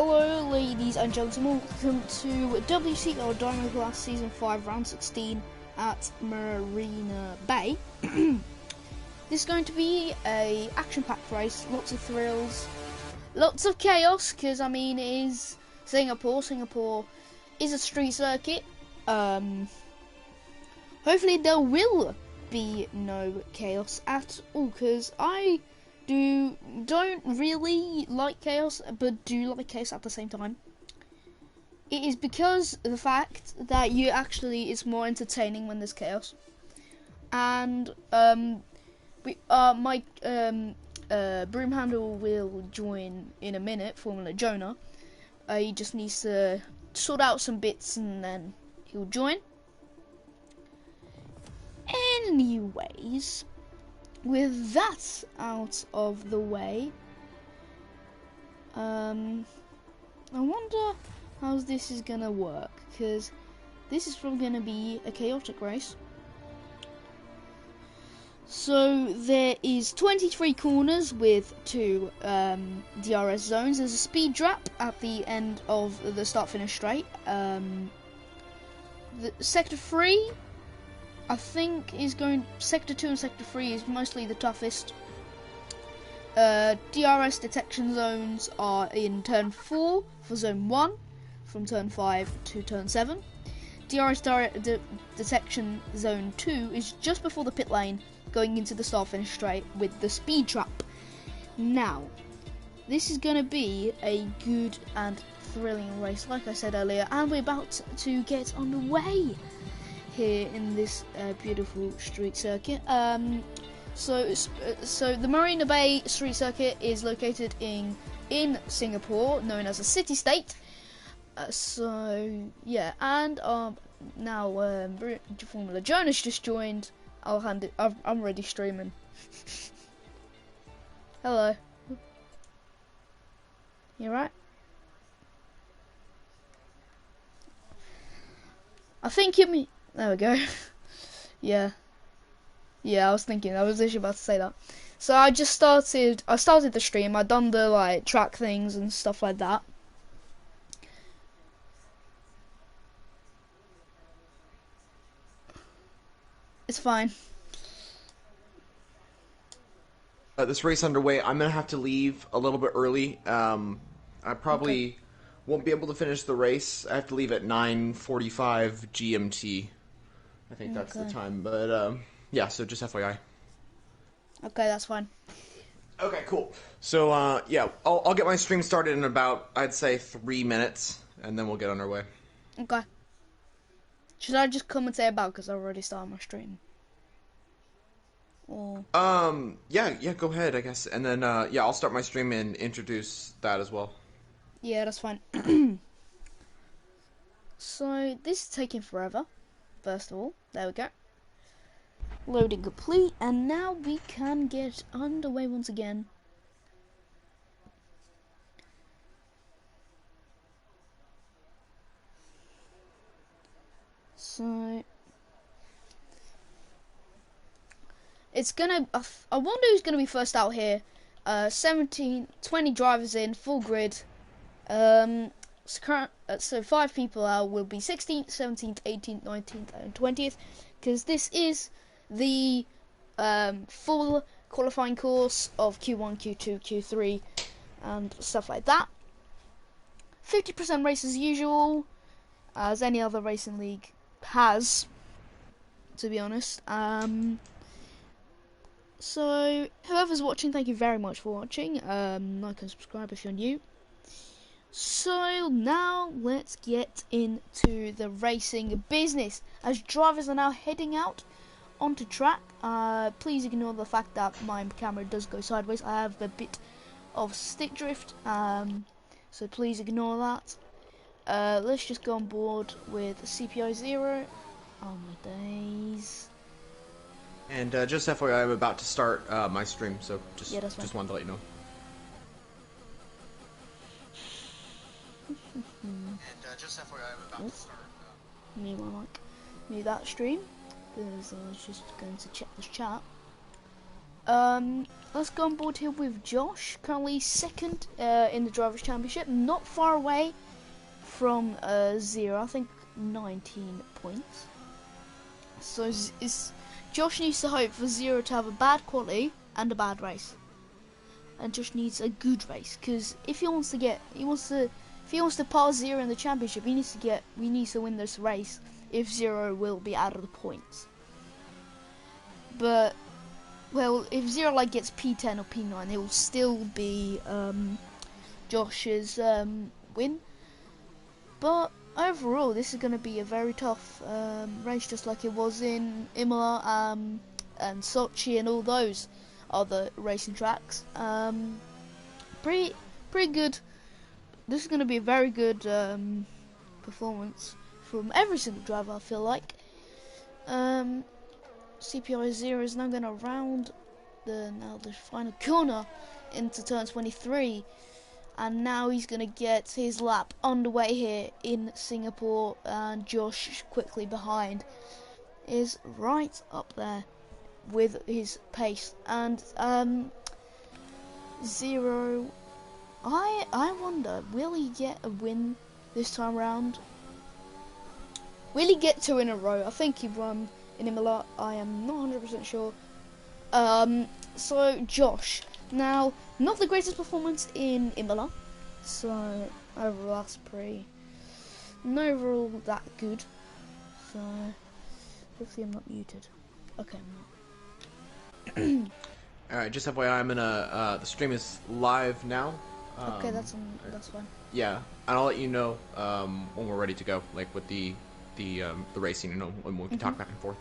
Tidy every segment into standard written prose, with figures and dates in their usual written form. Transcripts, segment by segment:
Hello ladies and gentlemen, welcome to WCR Dino Class Season 5 Round 16 at Marina Bay. This is going to be a action-packed race, lots of thrills, lots of chaos, because I mean it is Singapore. Singapore is a street circuit. Hopefully there will be no chaos at all, because I don't really like chaos, but do like chaos at the same time. It is because of the fact that it's more entertaining when there's chaos. And my broom handle will join in a minute, Formula Jonah. He just needs to sort out some bits and then he'll join. Anyways, with that out of the way, I wonder how this is gonna work, because this is probably gonna be a chaotic race. So there is 23 corners with 2 DRS zones. There's a speed trap at the end of the start-finish straight. The sector 3, I think, sector 2 and sector 3 is mostly the toughest. DRS detection zones are in turn 4 for zone 1, from turn 5 to turn 7. DRS detection zone 2 is just before the pit lane, going into the start finish straight with the speed trap. Now, this is going to be a good and thrilling race, like I said earlier, and we're about to get underway here in this beautiful street circuit. So the Marina Bay street circuit is located in Singapore, known as a city-state. So yeah, and now Formula Jonah's just joined. I'll hand it. I'm already streaming. Hello. You right? I think you mean. There we go. Yeah, I was literally about to say that. So I started the stream. I done the track things and stuff like that. It's fine. This race underway. I'm gonna have to leave a little bit early. I probably won't be able to finish the race. I have to leave at 9:45 GMT. I think that's the time, but yeah, so just FYI. Okay, that's fine. Okay, cool. So yeah, I'll get my stream started in about, I'd say, 3 minutes, and then we'll get underway. Okay. Should I just come and say about, because I already started my stream? Or yeah, go ahead, I guess, and then yeah, I'll start my stream and introduce that as well. Yeah, that's fine. So this is taking forever. First of all, there we go. Loading complete, and now we can get underway once again. So it's gonna. I wonder who's gonna be first out here. 20 drivers in, full grid. So 5 people out will be 16th, 17th, 18th, 19th, and 20th, because this is the full qualifying course of Q1, Q2, Q3, and stuff like that. 50% race as usual, as any other racing league has, to be honest. So whoever's watching, thank you very much for watching. Like and subscribe if you're new. So now let's get into the racing business, as drivers are now heading out onto track. Please ignore the fact that my camera does go sideways. I have a bit of stick drift, so please ignore that. Let's just go on board with CPI 0. Oh my days. And just FYI, I'm about to start my stream, so just wanted to let you know. And just FYI, I'm about to start. Mute that stream, because I was just going to check this chat. Let's go on board here with Josh, currently second in the Drivers' Championship, not far away from Zero, I think 19 points. So Josh needs to hope for Zero to have a bad quality and a bad race. And Josh needs a good race, because if he wants to pass Zero in the championship, we need to win this race. If Zero will be out of the points, but well, if Zero like gets P10 or P9, it will still be Josh's win. But overall, this is going to be a very tough race, just like it was in Imola and Sochi and all those other racing tracks. Pretty good. This is going to be a very good performance from every single driver, I feel like. CPI 0 is now going to round the final corner into turn 23, and now he's going to get his lap underway here in Singapore, and Josh quickly behind is right up there with his pace. And Zero, I wonder, will he get a win this time round? Will he get 2 in a row? I think he won in Imola. I am not 100% sure. So Josh, now not the greatest performance in Imola, so overall that's not overall that good. So hopefully I'm not muted. Okay, I'm not. Alright, just FYI, I'm gonna, the stream is live now. Okay, that's fine. Yeah, and I'll let you know, when we're ready to go, like with the racing, when we can talk back and forth,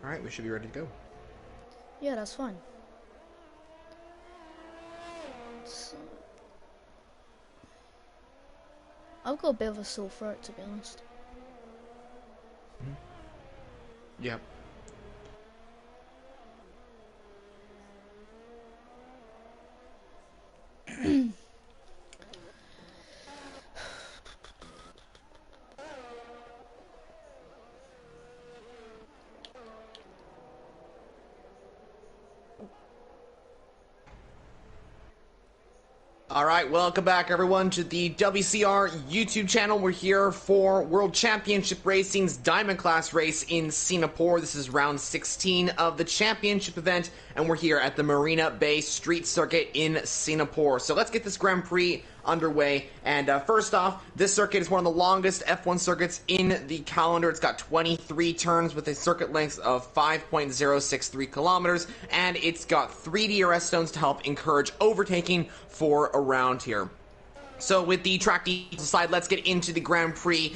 Alright, we should be ready to go. Yeah, that's fine. So, I've got a bit of a sore throat, to be honest. Yeah. Alright, welcome back everyone to the WCR YouTube channel. We're here for World Championship Racing's Diamond Class race in Singapore. This is round 16 of the championship event, and we're here at the Marina Bay Street Circuit in Singapore. So let's get this Grand Prix underway. And first off, this circuit is one of the longest F1 circuits in the calendar. It's got 23 turns with a circuit length of 5.063 kilometers, and it's got 3 DRS stones to help encourage overtaking for around here. So with the track details aside, let's get into the Grand Prix.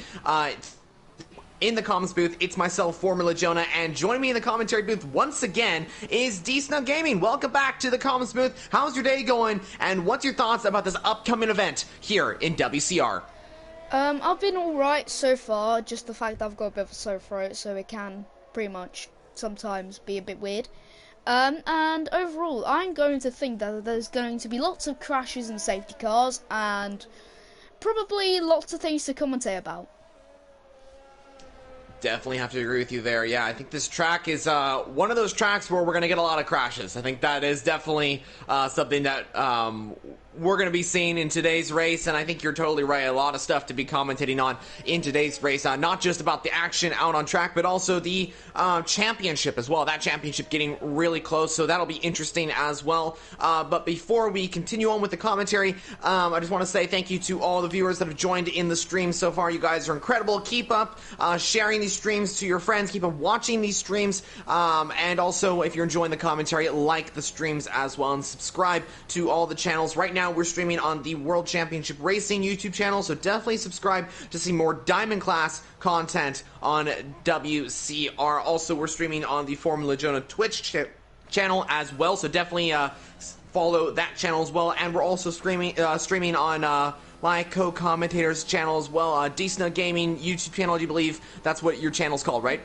In the comms booth, it's myself, Formula Jonah, and joining me in the commentary booth once again is D-Snug Gaming. Welcome back to the comms booth. How's your day going, and what's your thoughts about this upcoming event here in WCR? I've been alright so far, just the fact that I've got a bit of a sore throat, so it can pretty much sometimes be a bit weird. And overall, I'm going to think that there's going to be lots of crashes and safety cars, and probably lots of things to commentate about. Definitely have to agree with you there. Yeah, I think this track is one of those tracks where we're going to get a lot of crashes. I think that is definitely something that we're going to be seeing in today's race, and I think you're totally right. A lot of stuff to be commentating on in today's race, not just about the action out on track, but also the championship as well. That championship getting really close, so that'll be interesting as well. But before we continue on with the commentary, I just want to say thank you to all the viewers that have joined in the stream so far. You guys are incredible. Keep up sharing these streams to your friends. Keep on watching these streams, and also if you're enjoying the commentary, like the streams as well, and subscribe to all the channels. Right now we're streaming on the World Championship Racing YouTube channel, so definitely subscribe to see more Diamond Class content on WCR. Also, we're streaming on the Formula Jonah Twitch channel as well, so definitely follow that channel as well. And we're also streaming on my co-commentator's channel as well, D-Snug Gaming YouTube channel. Do you believe that's what your channel's called, right?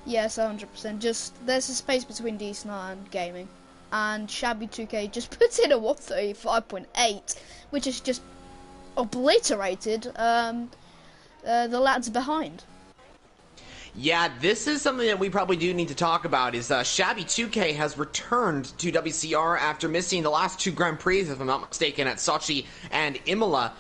Yes, 100%. Just there's a space between Snug and Gaming. And Shabby 2K just puts in a 135.8, which is just obliterated the lads behind. Yeah, this is something that we probably do need to talk about, is Shabby 2K has returned to WCR after missing the last two Grand Prix, if I'm not mistaken, at Sochi and Imola.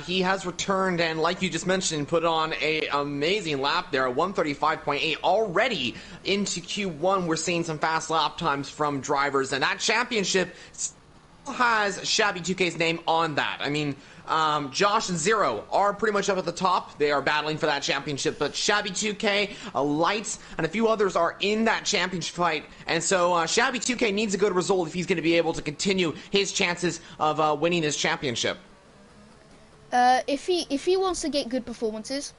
He has returned, and like you just mentioned, put on an amazing lap there, a 135.8. Already into Q1, we're seeing some fast lap times from drivers, and that championship still has Shabby 2K's name on that. I mean, Josh and Zero are pretty much up at the top. They are battling for that championship, but Shabby 2K, Lights, and a few others are in that championship fight, and so Shabby 2K needs a good result if he's going to be able to continue his chances of winning this championship. If he wants to get good performances,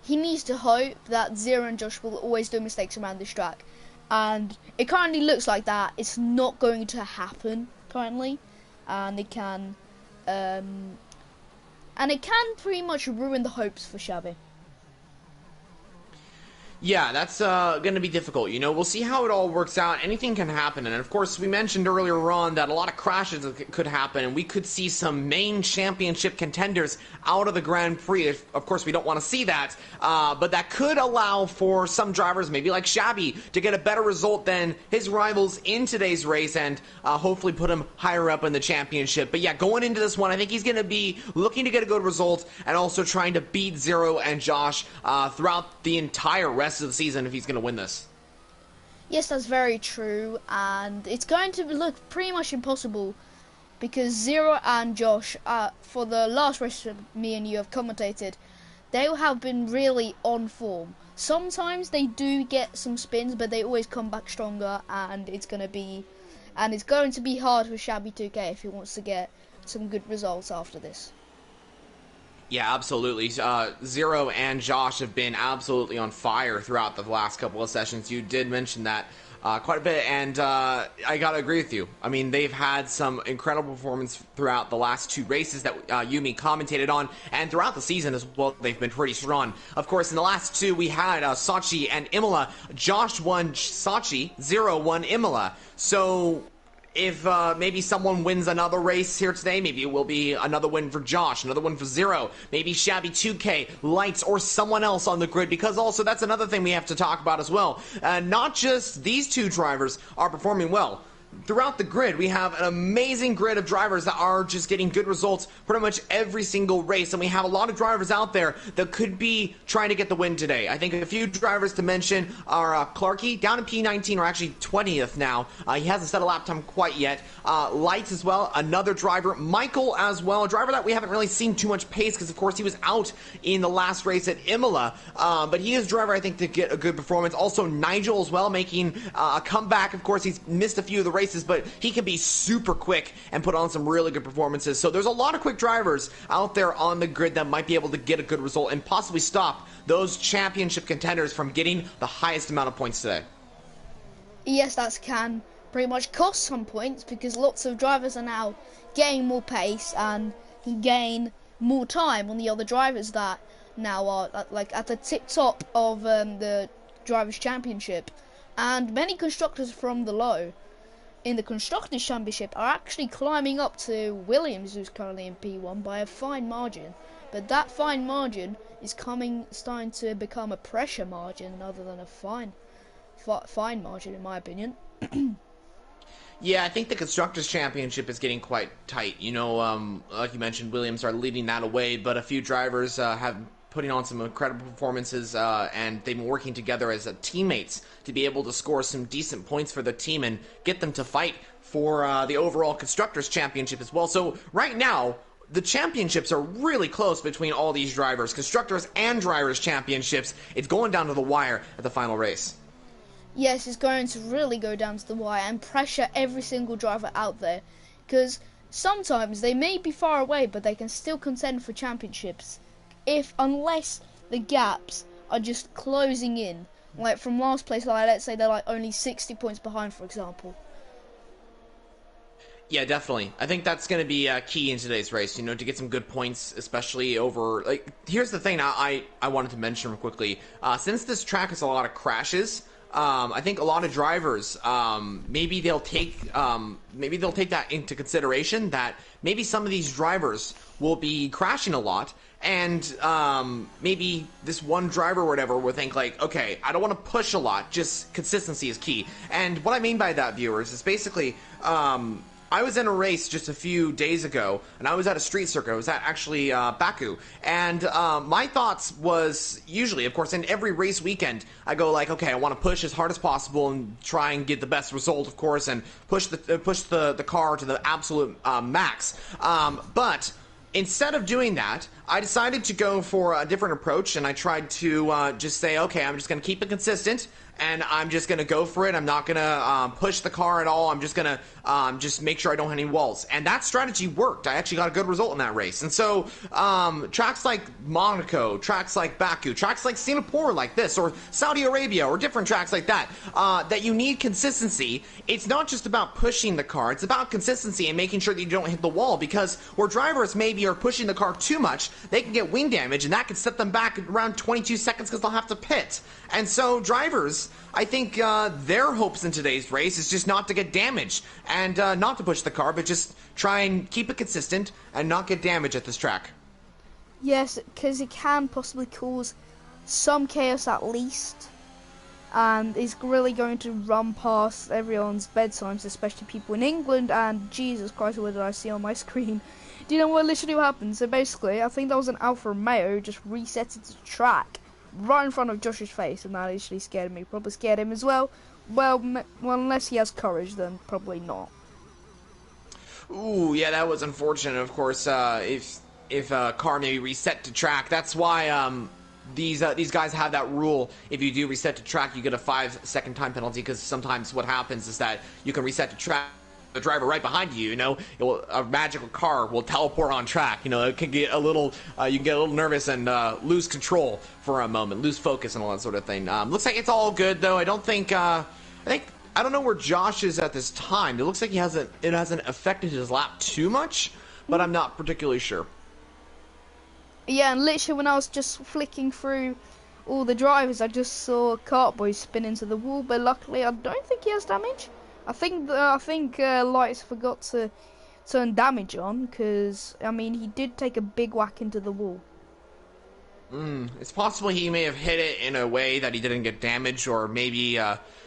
he needs to hope that Zero and Josh will always do mistakes around this track, and it currently looks like that it's not going to happen currently, and it can pretty much ruin the hopes for Shabby. Yeah, that's going to be difficult. You know, we'll see how it all works out. Anything can happen. And, of course, we mentioned earlier on that a lot of crashes could happen, and we could see some main championship contenders out of the Grand Prix. Of course, we don't want to see that, but that could allow for some drivers, maybe like Shabby, to get a better result than his rivals in today's race and hopefully put him higher up in the championship. But, yeah, going into this one, I think he's going to be looking to get a good result and also trying to beat Zero and Josh throughout the entire rest of the season if he's going to win this. Yes, that's very true, and it's going to look pretty much impossible because Zero and Josh, for the last race me and you have commentated, they have been really on form. Sometimes they do get some spins, but they always come back stronger, and it's going to be hard for Shabby 2K if he wants to get some good results after this. Yeah, absolutely. Zero and Josh have been absolutely on fire throughout the last couple of sessions. You did mention that quite a bit, and I gotta agree with you. I mean, they've had some incredible performance throughout the last two races that Yumi commentated on, and throughout the season as well, they've been pretty strong. Of course, in the last two, we had Sochi and Imola. Josh won Sochi, Zero won Imola. So if maybe someone wins another race here today, maybe it will be another win for Josh, another win for Zero, maybe Shabby 2K, Lights, or someone else on the grid, because also that's another thing we have to talk about as well. Not just these two drivers are performing well. Throughout the grid, we have an amazing grid of drivers that are just getting good results pretty much every single race, and we have a lot of drivers out there that could be trying to get the win today. I think a few drivers to mention are Clarkey, down in P19, or actually 20th now. He hasn't set a lap time quite yet. Lights as well, another driver. Michael as well, a driver that we haven't really seen too much pace because, of course, he was out in the last race at Imola, but he is a driver, I think, to get a good performance. Also, Nigel as well, making a comeback. Of course, he's missed a few of the races races, but he can be super quick and put on some really good performances. So there's a lot of quick drivers out there on the grid that might be able to get a good result and possibly stop those championship contenders from getting the highest amount of points today. Yes, that can pretty much cost some points because lots of drivers are now getting more pace and can gain more time on the other drivers that now are at the tip top of the Drivers' Championship. And many constructors from the low in the Constructors' Championship are actually climbing up to Williams, who's currently in P1, by a fine margin. But that fine margin is starting to become a pressure margin rather than a fine margin, in my opinion. Yeah, I think the Constructors' Championship is getting quite tight. You know, like you mentioned, Williams are leading that away, but a few drivers have putting on some incredible performances, and they've been working together as teammates to be able to score some decent points for the team and get them to fight for the overall Constructors' Championship as well. So right now, the championships are really close between all these drivers, Constructors and Drivers' Championships. It's going down to the wire at the final race. Yes, it's going to really go down to the wire and pressure every single driver out there, because sometimes they may be far away, but they can still contend for championships unless the gaps are just closing in. Like from last place, let's say they're only 60 points behind, for example. Yeah, definitely. I think that's going to be key in today's race, to get some good points, especially over... here's the thing I wanted to mention quickly. Since this track has a lot of crashes, I think a lot of drivers, maybe they'll take that into consideration, that maybe some of these drivers will be crashing a lot, and maybe this one driver or whatever will think okay, I don't want to push a lot, just consistency is key. And what I mean by that, viewers, is basically... I was in a race just a few days ago, and I was at a street circuit. I was at actually Baku, and my thoughts was usually, of course, in every race weekend, I go okay, I want to push as hard as possible and try and get the best result, of course, and push the car to the absolute max. But instead of doing that, I decided to go for a different approach, and I tried to just say, okay, I'm just going to keep it consistent, and I'm just going to go for it. I'm not going to push the car at all. I'm just going to just make sure I don't hit any walls. And that strategy worked. I actually got a good result in that race. And so tracks like Monaco, tracks like Baku, tracks like Singapore like this, or Saudi Arabia, or different tracks like that, that you need consistency. It's not just about pushing the car. It's about consistency and making sure that you don't hit the wall, because where drivers maybe are pushing the car too much, they can get wing damage, and that can set them back around 22 seconds because they'll have to pit. And so drivers, I think their hopes in today's race is just not to get damaged and not to push the car, but just try and keep it consistent and not get damage at this track. Yes, because it can possibly cause some chaos at least, and it's really going to run past everyone's bedtimes, especially people in England. And Jesus Christ, what did I see on my screen? Do you know what literally happened? So basically, I think that was an Alfa Romeo just reset its track right in front of Josh's face, and that literally scared me. Probably scared him as well. Well, unless he has courage, then probably not. Ooh, yeah, that was unfortunate. Of course, if a car maybe reset to track, that's why these guys have that rule. If you do reset to track, you get a 5-second time penalty, because sometimes what happens is that you can reset to track. The driver right behind you, a magical car will teleport on track. It can get a little, you can get a little nervous and lose control for a moment, lose focus and all that sort of thing. Looks like it's all good though. I don't know where Josh is at this time. It looks like it hasn't affected his lap too much, but I'm not particularly sure. Yeah, and literally when I was just flicking through all the drivers, I just saw Cartboy spin into the wall, but luckily I don't think he has damage. I think Lights forgot to turn damage on, because he did take a big whack into the wall. It's possible he may have hit it in a way that he didn't get damage, or maybe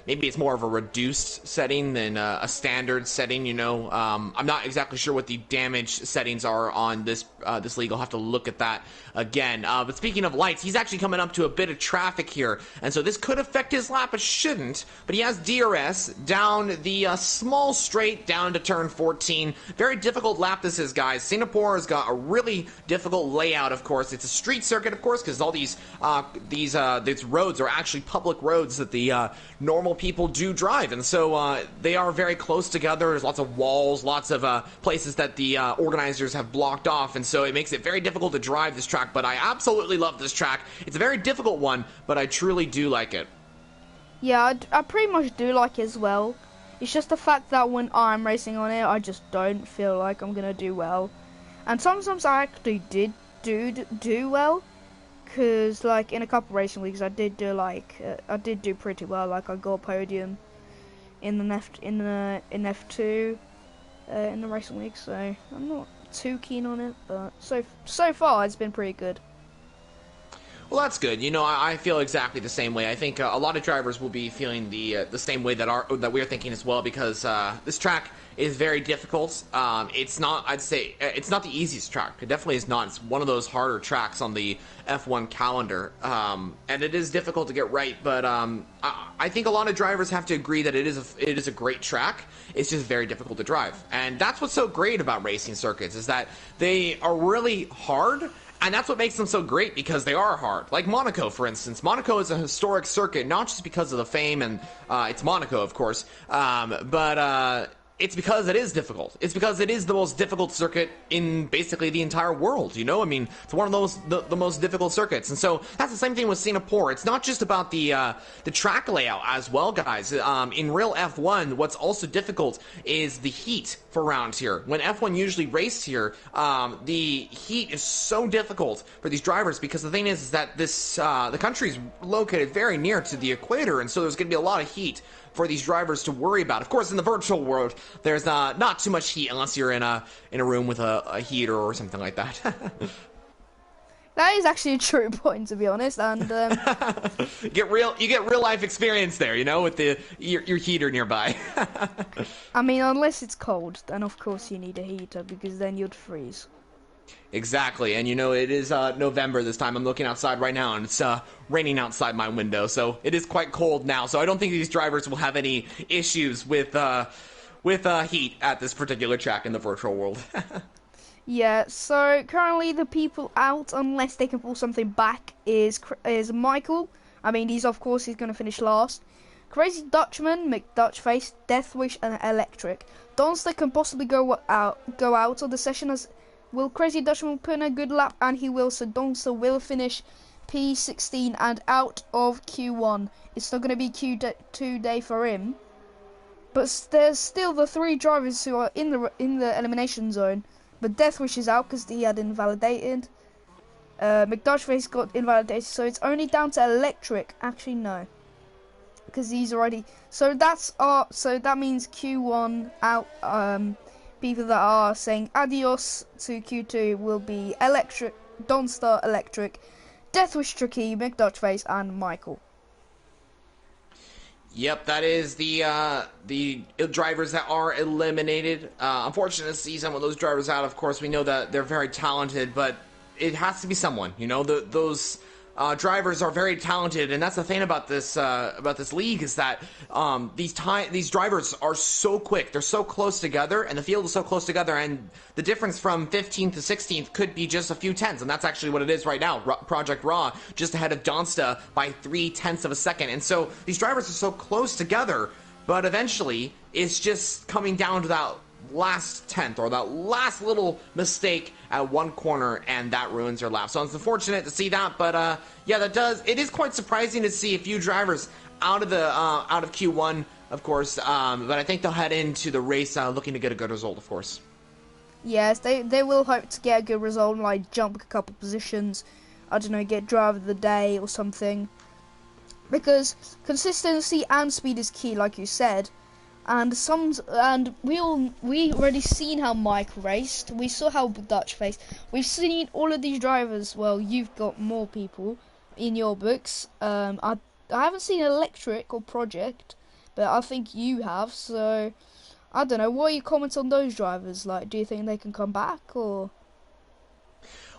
it's more of a reduced setting than a standard setting. I'm not exactly sure what the damage settings are on this league. I'll have to look at that again. But speaking of Lights, he's actually coming up to a bit of traffic here, and so this could affect his lap. It shouldn't, but he has DRS down the small straight down to turn 14. Very difficult lap this is, guys. Singapore has got a really difficult layout. Of course, it's a street circuit. Of course, course, because all these roads are actually public roads that the normal people do drive, and so they are very close together. There's lots of walls, lots of places that the organizers have blocked off, and so it makes it very difficult to drive this track. But I absolutely love this track. It's a very difficult one, but I truly do like it. Yeah, I pretty much do like it as well. It's just the fact that when I'm racing on it, I just don't feel like I'm gonna do well. And sometimes I actually did do well, cause like in a couple racing weeks I did do pretty well. Like I got a podium in the F2 in the racing week, so I'm not too keen on it. But so far it's been pretty good. Well, that's good. You know, I feel exactly the same way. I think a lot of drivers will be feeling the same way that we're thinking as well, because this track is very difficult. It's not, I'd say, it's not the easiest track. It definitely is not. It's one of those harder tracks on the F1 calendar, and it is difficult to get right. But I think a lot of drivers have to agree that it is a great track. It's just very difficult to drive, and that's what's so great about racing circuits, is that they are really hard. And that's what makes them so great, because they are hard. Like Monaco, for instance. Monaco is a historic circuit, not just because of the fame, and it's Monaco, of course, but it's because it is difficult. It's because it is the most difficult circuit in basically the entire world, you know? I mean, it's one of those, the most difficult circuits. And so that's the same thing with Singapore. It's not just about the track layout as well, guys. In real F1, what's also difficult is the heat for round here. When F1 usually race here, the heat is so difficult for these drivers, because the thing is that this the country is located very near to the equator, and so there's going to be a lot of heat for these drivers to worry about. Of course, in the virtual world, there's not too much heat unless you're in a room with a heater or something like that. That is actually a true point, to be honest. And you get real life experience there, you know, with your heater nearby. I mean, unless it's cold, then of course you need a heater, because then you'd freeze. Exactly, and you know, it is November this time. I'm looking outside right now, and it's raining outside my window, so it is quite cold now. So I don't think these drivers will have any issues with heat at this particular track in the virtual world. Yeah, so currently the people out, unless they can pull something back, is Michael. I mean, he's going to finish last. Crazy Dutchman, McDutchface, Deathwish, and Electric. Donster can possibly go out of the session, as will Crazy Dutchman put in a good lap, and he will, so Donster will finish P16 and out of Q1. It's not going to be Q2 day for him, but there's still the three drivers who are in the elimination zone. But Deathwish is out because he had invalidated. McDodgeface got invalidated, so it's only down to Electric. Actually, no, because he's already. So that means Q1 out. People that are saying adios to Q2 will be Electric, Donstar, Electric, Deathwish, Tricky, McDodgeface, and Michael. Yep, that is the drivers that are eliminated. Unfortunate to see some of those drivers out. Of course, we know that they're very talented, but it has to be someone. You know, those drivers are very talented, and that's the thing about this league, is that these drivers are so quick. They're so close together, and the field is so close together, and the difference from 15th to 16th could be just a few tenths, and that's actually what it is right now. Project Raw just ahead of Donsta by 0.3 of a second, and so these drivers are so close together, but eventually it's just coming down to that last tenth, or that last little mistake at one corner, and that ruins your lap. So it's unfortunate to see that, but yeah, it is quite surprising to see a few drivers out of Q1, of course, but I think they'll head into the race looking to get a good result, of course. Yes, they will hope to get a good result, like jump a couple positions, I don't know, get driver of the day or something, because consistency and speed is key, like you said. And we already seen how Mike raced. We saw how Dutch faced. We've seen all of these drivers. Well, you've got more people in your books. I haven't seen Electric or Project, but I think you have. So I don't know. What are your comments on those drivers? Like, do you think they can come back, or?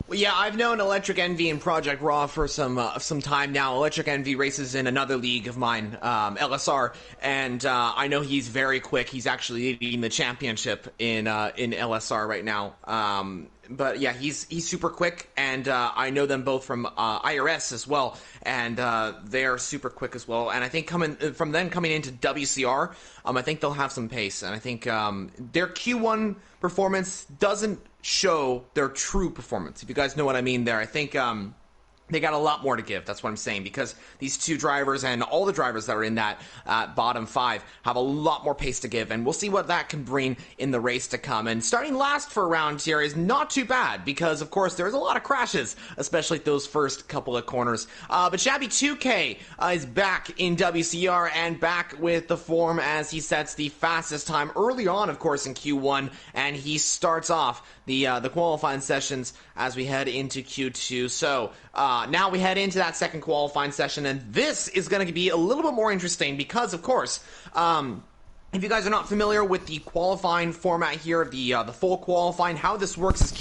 Well, yeah, I've known Electric Envy and Project Raw for some time now. Electric Envy races in another league of mine, LSR, and I know he's very quick. He's actually leading the championship in LSR right now. But yeah, he's super quick, and I know them both from IRS as well, and they're super quick as well. And I think coming into WCR, I think they'll have some pace, and I think their Q1 performance doesn't show their true performance, if you guys know what I mean there. I think they got a lot more to give. That's what I'm saying, because these two drivers and all the drivers that are in that bottom 5 have a lot more pace to give, and we'll see what that can bring in the race to come. And starting last for a round here is not too bad, because of course there's a lot of crashes, especially those first couple of corners. But Shabby 2K is back in WCR and back with the form as he sets the fastest time early on, of course, in Q1, and he starts off the qualifying sessions as we head into Q2. So now we head into that second qualifying session, and this is going to be a little bit more interesting because, of course, if you guys are not familiar with the qualifying format here, the full qualifying, how this works is